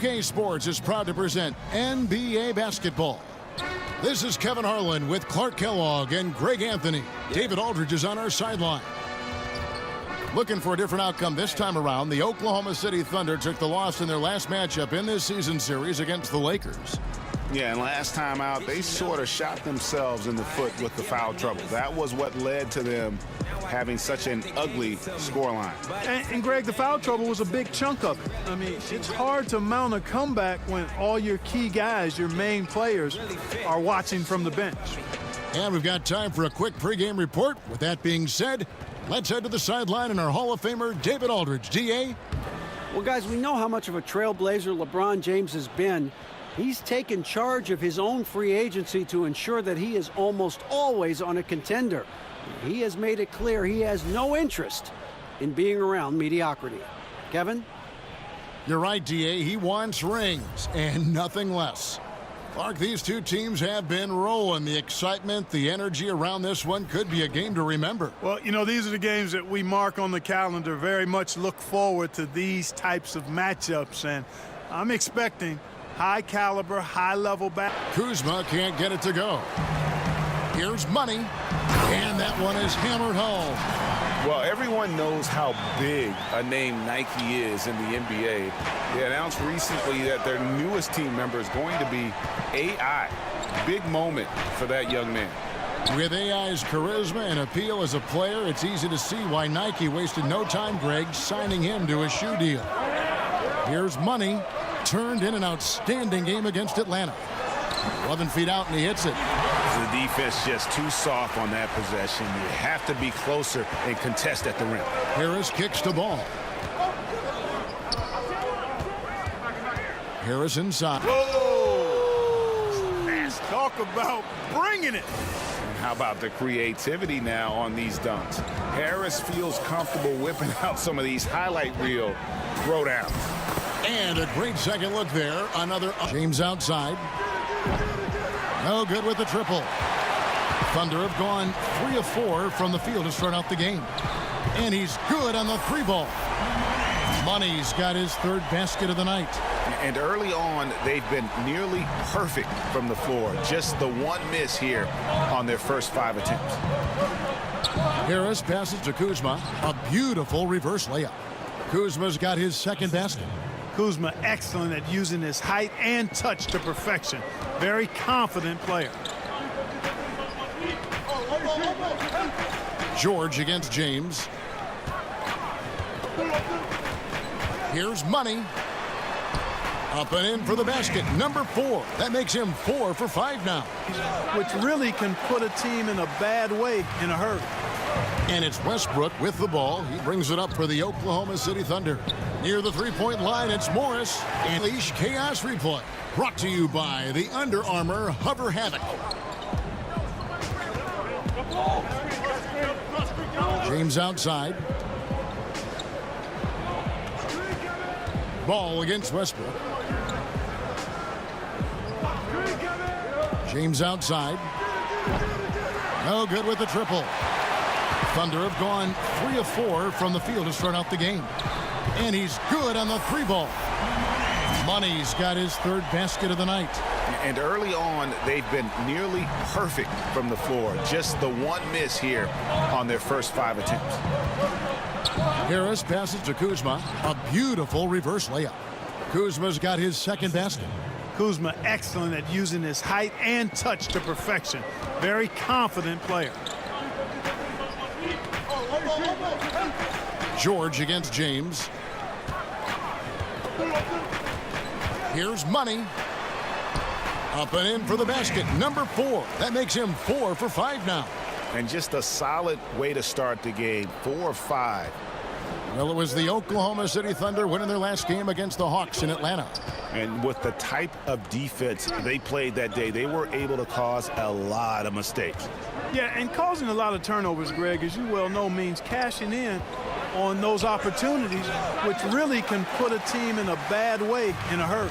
OK Sports is proud to present NBA basketball. This is Kevin Harlan with Clark Kellogg and Greg Anthony. David Aldridge is on our sideline. Looking for a different outcome this time around, the Oklahoma City Thunder took the loss in their last matchup in this season series against the Lakers. Yeah, and last time out, they sort of shot themselves in the foot with the foul trouble. That was what led to them having such an ugly scoreline. And Greg, the foul trouble was a big chunk of it. I mean, it's hard to mount a comeback when all your key guys, your main players, are watching from the bench. And we've got time for a quick pregame report. With that being said, let's head to the sideline and our Hall of Famer, David Aldridge. DA? Well, guys, we know how much of a trailblazer LeBron James has been. He's taken charge of his own free agency to ensure that he is almost always on a contender. He has made it clear he has no interest in being around mediocrity. Kevin? You're right, DA. He wants rings and nothing less. Clark, these two teams have been rolling. The excitement, the energy around this one could be a game to remember. Well, you know, these are the games that we mark on the calendar. Very much look forward to these types of matchups, and I'm expecting high caliber, high level back. Kuzma can't get it to go. Here's Money, and that one is hammered home. Well, everyone knows how big a name Nike is in the NBA. They announced recently that their newest team member is going to be AI. Big moment for that young man. With AI's charisma and appeal as a player, it's easy to see why Nike wasted no time, Greg, signing him to a shoe deal. Here's Money. Turned in an outstanding game against Atlanta. 11 feet out, and he hits it. The defense just too soft on that possession. You have to be closer and contest at the rim. Harris kicks the ball. Harris inside. Whoa! Let's talk about bringing it. And how about the creativity now on these dunks? Harris feels comfortable whipping out some of these highlight reel throwdowns. And a great second look there. Another James outside. No good with the triple. Thunder have gone 3 of 4 from the field to start out the game. And he's good on the 3-ball. Money's got his third basket of the night. And early on, they've been nearly perfect from the floor. Just the one miss here on their first 5 attempts. Harris passes to Kuzma. A beautiful reverse layup. Kuzma's got his second basket. Kuzma excellent at using his height and touch to perfection. Very confident player. George against James. Here's Money. Up and in for the basket. Number 4. That makes him 4 for 5 now. Which really can put a team in a bad way in a hurry. And it's Westbrook with the ball. He brings it up for the Oklahoma City Thunder. Near the three-point line, it's Morris. And Unleash Chaos replay. Brought to you by the Under Armour Hover Havoc. James outside. Ball against Westbrook. James outside. No good with the triple. Thunder have gone 3 of 4 from the field to start out the game. And he's good on the 3-ball. Money's got his third basket of the night. And early on, they've been nearly perfect from the floor. Just the one miss here on their first 5 attempts. Harris passes to Kuzma. A beautiful reverse layup. Kuzma's got his second basket. Kuzma excellent at using his height and touch to perfection. Very confident player. George against James. Here's Money. Up and in for the basket. Number 4. That makes him 4 for 5 now. And just a solid way to start the game. 4 of 5. Well, it was the Oklahoma City Thunder winning their last game against the Hawks in Atlanta. And with the type of defense they played that day, they were able to cause a lot of mistakes. Yeah, and causing a lot of turnovers, Greg, as you well know, means cashing in on those opportunities, which really can put a team in a bad way in a hurry.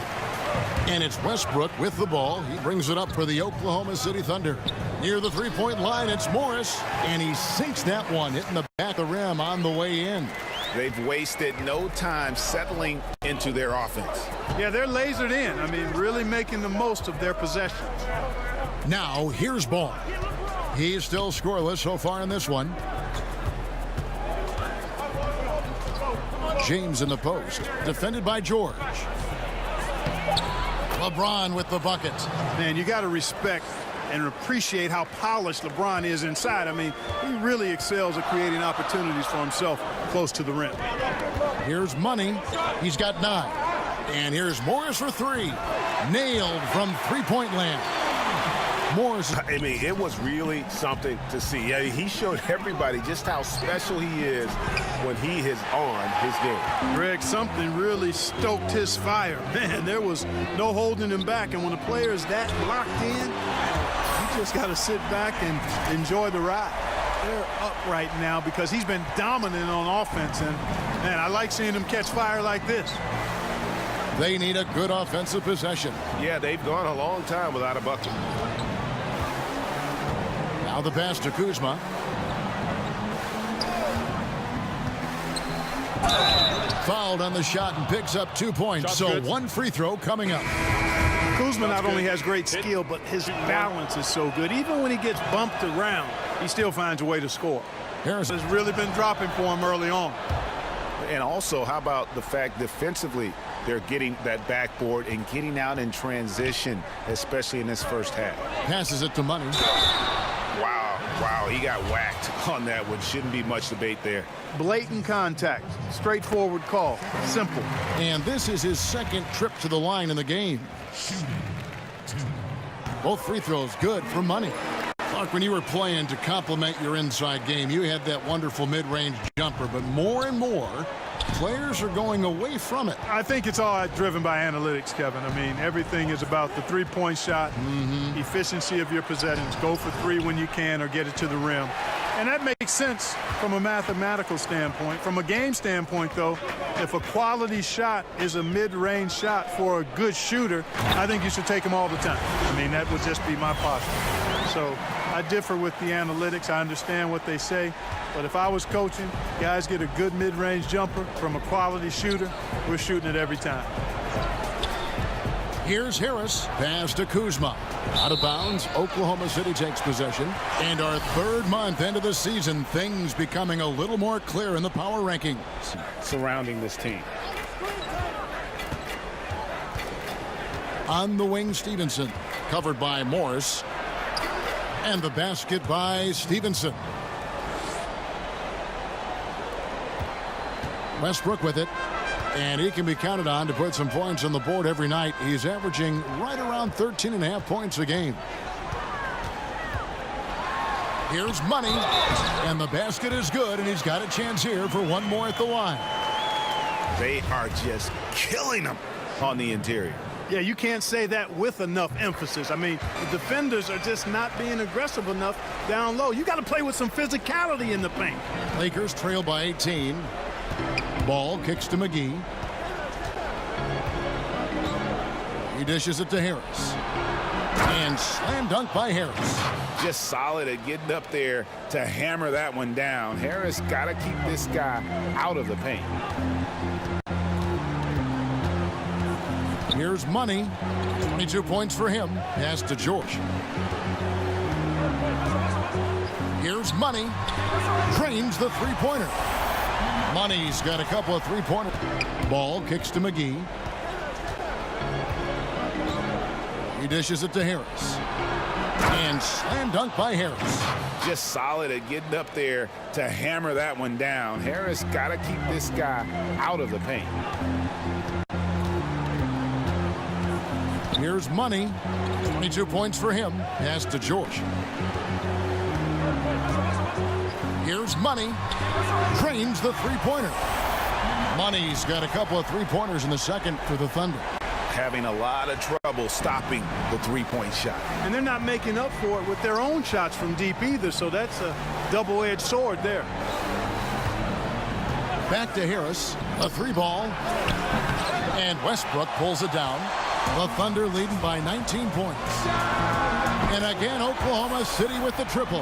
And it's Westbrook with the ball. He brings it up for the Oklahoma City Thunder. Near the three-point line, it's Morris. And he sinks that one, hitting the back of the rim on the way in. They've wasted no time settling into their offense. Yeah, they're lasered in. I mean, really making the most of their possessions. Now, here's Ball. He's still scoreless so far in this one. James in the post, defended by George. LeBron with the bucket. Man, you got to respect and appreciate how polished LeBron is inside. I mean, he really excels at creating opportunities for himself close to the rim. Here's Money. He's got 9. And here's Morris for 3. Nailed from three-point land. Morris. I mean, it was really something to see. Yeah, he showed everybody just how special he is when he is on his game. Greg, something really stoked his fire. Man, there was no holding him back. And when a player is that locked in, you just got to sit back and enjoy the ride. They're up right now because he's been dominant on offense. And, man, I like seeing him catch fire like this. They need a good offensive possession. Yeah, they've gone a long time without a bucket. Now the pass to Kuzma. Fouled on the shot and picks up 2 points. Shot's so good. 1 free throw coming up. Kuzma not only has great skill, but his balance is so good. Even when he gets bumped around, he still finds a way to score. Harrison It's really been dropping for him early on. And also, how about the fact defensively they're getting that backboard and getting out in transition, especially in this first half. passes it to Money. Wow, he got whacked on that one. Shouldn't be much debate there. Blatant contact, straightforward call, simple. And this is his 2nd trip to the line in the game. Both free throws good for Money. Clark, when you were playing to complement your inside game, you had that wonderful mid-range jumper, but more and more players are going away from it. I think it's all driven by analytics, Kevin. I mean, everything is about the three-point shot, efficiency of your possessions. Go for 3 when you can or get it to the rim. And that makes sense from a mathematical standpoint. From a game standpoint, though, if a quality shot is a mid-range shot for a good shooter, I think you should take them all the time. I mean, that would just be my posture. So I differ with the analytics. I understand what they say. But if I was coaching, guys get a good mid-range jumper from a quality shooter, we're shooting it every time. Here's Harris. Pass to Kuzma. Out of bounds. Oklahoma City takes possession. And our 3rd month into the season, things becoming a little more clear in the power rankings. Surrounding this team. On the wing, Stevenson. Covered by Morris. And the basket by Stevenson. Westbrook with it. And he can be counted on to put some points on the board every night. He's averaging right around 13.5 points a game. Here's Money. And the basket is good, and he's got a chance here for 1 more at the line. They are just killing them on the interior. Yeah, you can't say that with enough emphasis. I mean, the defenders are just not being aggressive enough down low. You got to play with some physicality in the paint. Lakers trail by 18. Ball kicks to McGee. He dishes it to Harris. And slam dunk by Harris. Just solid at getting up there to hammer that one down. Harris got to keep this guy out of the paint. Here's Money. 22 points for him. Pass to George. Here's Money. Drains the three-pointer. Money's got a couple of three-pointers. Ball kicks to McGee. He dishes it to Harris. And slam dunk by Harris. Just solid at getting up there to hammer that one down. Harris got to keep this guy out of the paint. Here's Money. 22 points for him. Pass to George. Here's Money. Drains the three-pointer. Money's got a couple of three-pointers in the second for the Thunder. Having a lot of trouble stopping the three-point shot. And they're not making up for it with their own shots from deep either, so that's a double-edged sword there. Back to Harris. A 3-ball. And Westbrook pulls it down. The Thunder leading by 19 points. And again, Oklahoma City with the triple.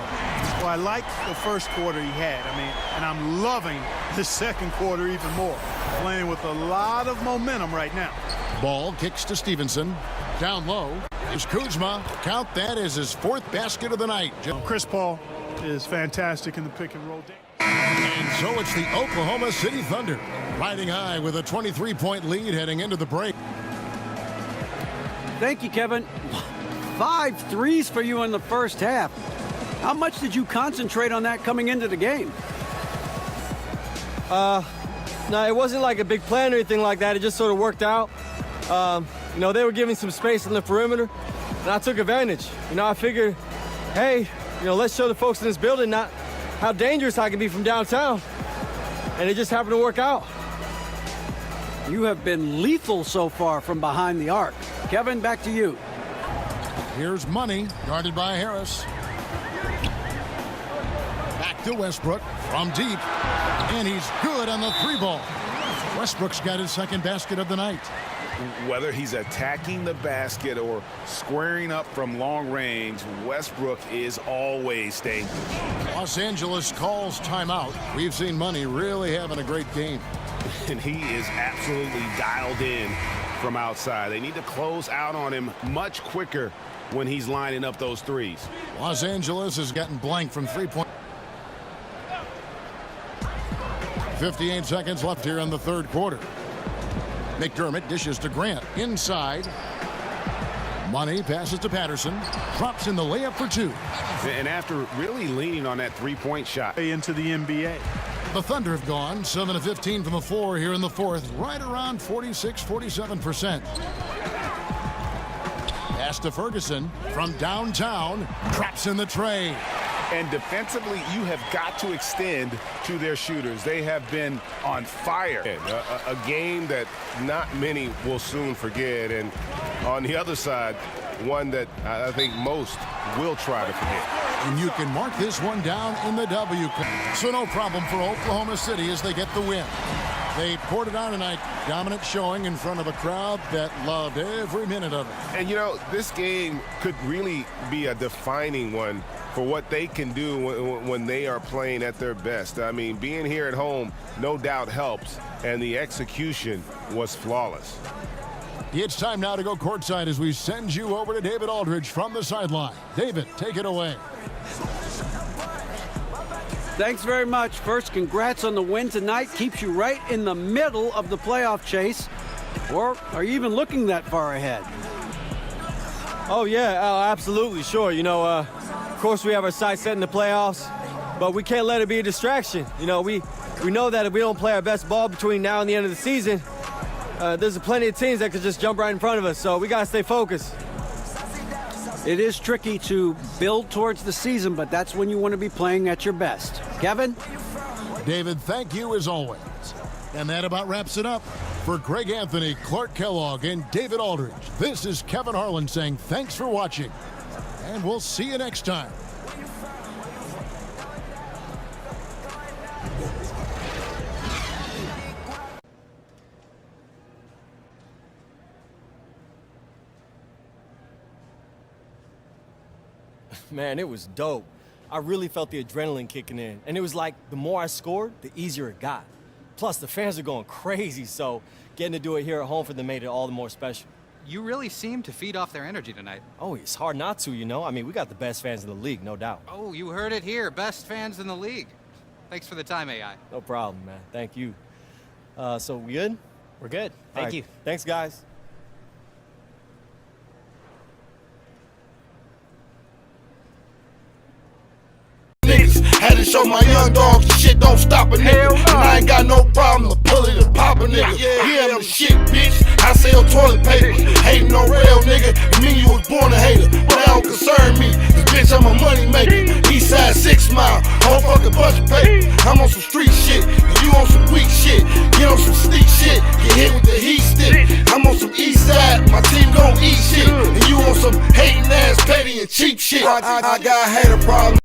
Well, I like the first quarter he had. I mean, and I'm loving the second quarter even more. Playing with a lot of momentum right now. Ball kicks to Stevenson. Down low is Kuzma. Count that as his 4th basket of the night. Chris Paul is fantastic in the pick and roll. And so it's the Oklahoma City Thunder riding high with a 23-point lead heading into the break. Thank you, Kevin. 5 threes for you in the first half. How much did you concentrate on that coming into the game? No, it wasn't like a big plan or anything like that. It just sort of worked out. You know, they were giving some space on the perimeter, and I took advantage. You know, I figured, hey, you know, let's show the folks in this building not how dangerous I can be from downtown. And it just happened to work out. You have been lethal so far from behind the arc. Kevin, back to you. Here's Money, guarded by Harris. Back to Westbrook from deep. And he's good on the 3-ball. Westbrook's got his 2nd basket of the night. Whether he's attacking the basket or squaring up from long range, Westbrook is always dangerous. Los Angeles calls timeout. We've seen Money really having a great game. And he is absolutely dialed in from outside. They need to close out on him much quicker when he's lining up those threes. Los Angeles has gotten blank from 3-point. 58 seconds left here in the 3rd quarter. McDermott dishes to Grant inside. Money passes to Patterson. Drops in the layup for 2. And after really leaning on that 3-point shot. Into the NBA. The Thunder have gone 7 of 15 from the floor here in the 4th, right around 46-47%. Pass to Ferguson from downtown. Traps in the tray. And defensively, you have got to extend to their shooters. They have been on fire. A game that not many will soon forget. And on the other side, one that I think most will try to forget. And you can mark this one down in the W. So no problem for Oklahoma City as they get the win. They poured it on tonight. Dominant showing in front of a crowd that loved every minute of it. And, you know, this game could really be a defining one for what they can do when they are playing at their best. I mean, being here at home no doubt helps, and the execution was flawless. It's time now to go courtside as we send you over to David Aldridge from the sideline. David, take it away. Thanks very much. First, congrats on the win tonight. Keeps you right in the middle of the playoff chase. Or are you even looking that far ahead? Oh, yeah, absolutely, sure. You know, of course we have our sights set in the playoffs, but we can't let it be a distraction. You know, we know that if we don't play our best ball between now and the end of the season, there's plenty of teams that could just jump right in front of us, so we got to stay focused. It is tricky to build towards the season, but that's when you want to be playing at your best. Kevin? David, thank you as always. And that about wraps it up. For Greg Anthony, Clark Kellogg, and David Aldridge, this is Kevin Harlan saying thanks for watching, and we'll see you next time. Man, it was dope. I really felt the adrenaline kicking in. And it was like the more I scored, the easier it got. Plus, the fans are going crazy, so getting to do it here at home for them made it all the more special. You really seem to feed off their energy tonight. Oh, it's hard not to, you know? I mean, we got the best fans in the league, no doubt. Oh, you heard it here. Best fans in the league. Thanks for the time, AI. No problem, man. Thank you. So, we good? We're good. Thank you. Thanks, guys. Had to show my young dogs the shit don't stop a nigga. And I ain't got no problem to pull it and pop a nigga. Yeah, I'm the shit, bitch. I sell toilet paper. Hating on real nigga. And me, you was born a hater. But that don't concern me. Cause bitch, I'm a money maker. Eastside 6 Mile. Whole fucking bunch of paper. I'm on some street shit. And you on some weak shit. Get on some sneak shit. Get hit with the heat stick. I'm on some east side. My team gon' eat shit. And you on some hating ass, petty and cheap shit. I got a hater problem.